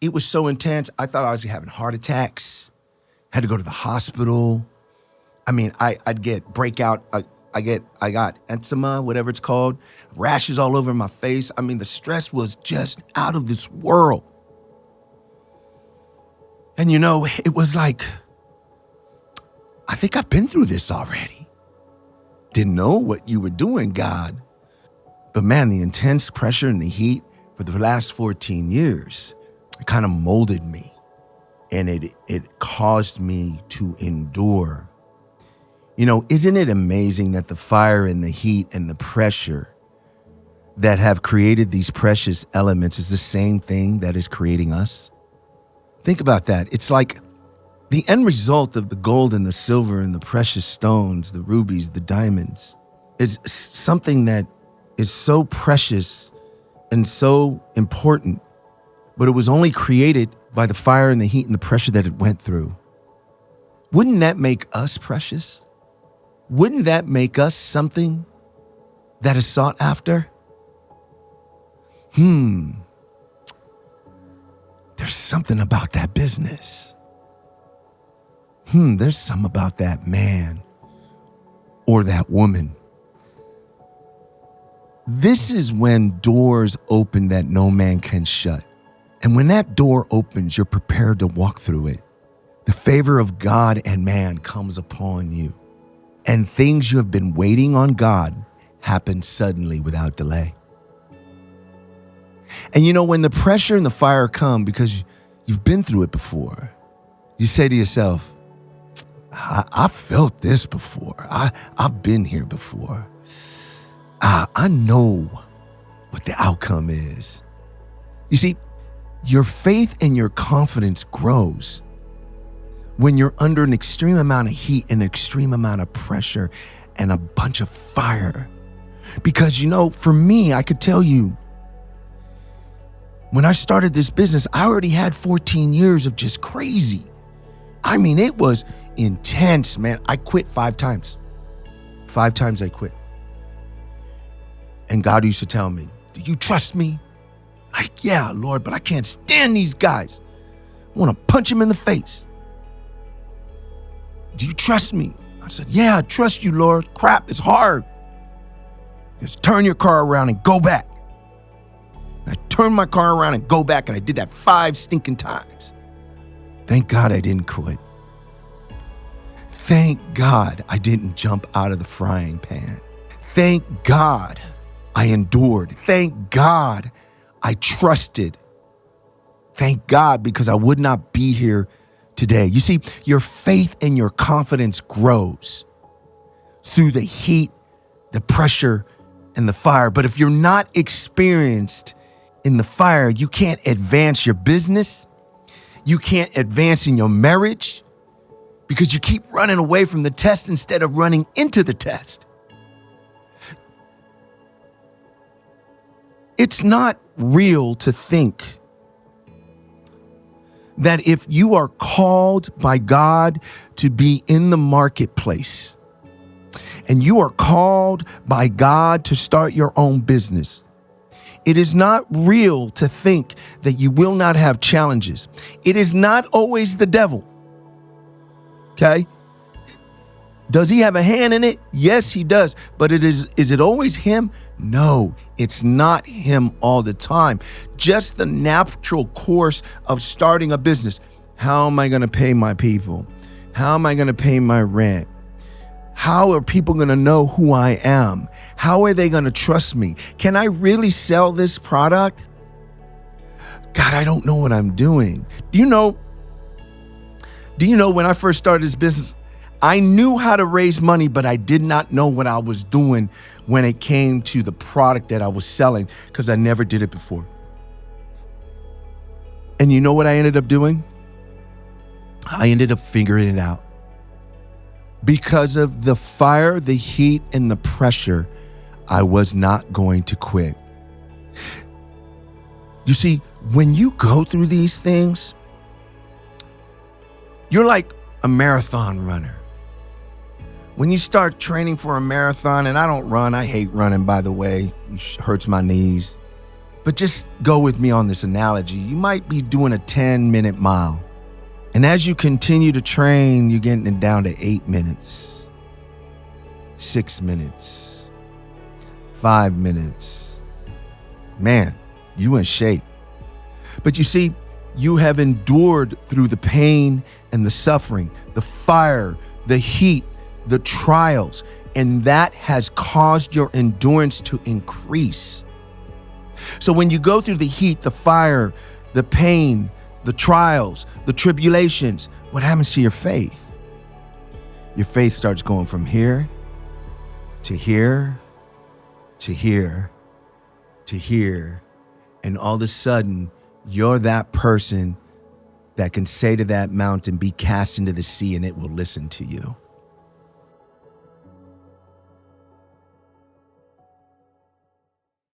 it was so intense. I thought I was having heart attacks. Had to go to the hospital. I mean, I'd get breakout. I got eczema, whatever it's called, rashes all over my face. I mean, the stress was just out of this world. And it was like, I think I've been through this already. Didn't know what you were doing, God. But man, the intense pressure and the heat for the last 14 years, it kind of molded me. And it caused me to endure. Isn't it amazing that the fire and the heat and the pressure that have created these precious elements is the same thing that is creating us? Think about that. It's like the end result of the gold and the silver and the precious stones, the rubies, the diamonds, is something that is so precious and so important, but it was only created by the fire and the heat and the pressure that it went through. Wouldn't that make us precious? Wouldn't that make us something that is sought after? There's something about that business. There's something about that man or that woman. This is when doors open that no man can shut. And when that door opens, you're prepared to walk through it. The favor of God and man comes upon you. And things you have been waiting on God happen suddenly without delay. And when the pressure and the fire come, because you've been through it before, you say to yourself, I felt this before. I've been here before. I know what the outcome is. You see, your faith and your confidence grows when you're under an extreme amount of heat, an extreme amount of pressure, and a bunch of fire. Because, for me, I could tell you, when I started this business, I already had 14 years of just crazy. I mean, it was intense, man. I quit 5 times. 5 times I quit. And God used to tell me, do you trust me? Like, yeah, Lord, but I can't stand these guys. I want to punch them in the face. Do you trust me? I said, yeah, I trust you, Lord. Crap, it's hard. Just turn your car around and go back. And I turned my car around and go back, and I did that 5 stinking times. Thank God I didn't quit. Thank God I didn't jump out of the frying pan. Thank God I endured. Thank God I trusted. Thank God, because I would not be here today. You see, your faith and your confidence grows through the heat, the pressure, and the fire. But if you're not experienced in the fire, you can't advance your business. You can't advance in your marriage because you keep running away from the test instead of running into the test. It's not real to think that if you are called by God to be in the marketplace and you are called by God to start your own business, it is not real to think that you will not have challenges. It is not always the devil. Okay? Does he have a hand in it? Yes, he does. But is it always him? No, it's not him all the time. Just the natural course of starting a business. How am I going to pay my people? How am I going to pay my rent? How are people going to know who I am? How are they going to trust me? Can I really sell this product? God, I don't know what I'm doing. Do you know when I first started this business, I knew how to raise money, but I did not know what I was doing when it came to the product that I was selling because I never did it before. And you know what I ended up doing? I ended up figuring it out. Because of the fire, the heat, and the pressure, I was not going to quit. You see, when you go through these things, you're like a marathon runner. When you start training for a marathon, and I don't run, I hate running, by the way, it hurts my knees. But just go with me on this analogy. You might be doing a 10-minute mile. And as you continue to train, you're getting it down to 8 minutes, 6 minutes, 5 minutes. Man, you in shape. But you see, you have endured through the pain and the suffering, the fire, the heat, the trials, and that has caused your endurance to increase. So when you go through the heat, the fire, the pain, the trials, the tribulations, what happens to your faith? Your faith starts going from here to here to here to here, and all of a sudden, you're that person that can say to that mountain, be cast into the sea, and it will listen to you.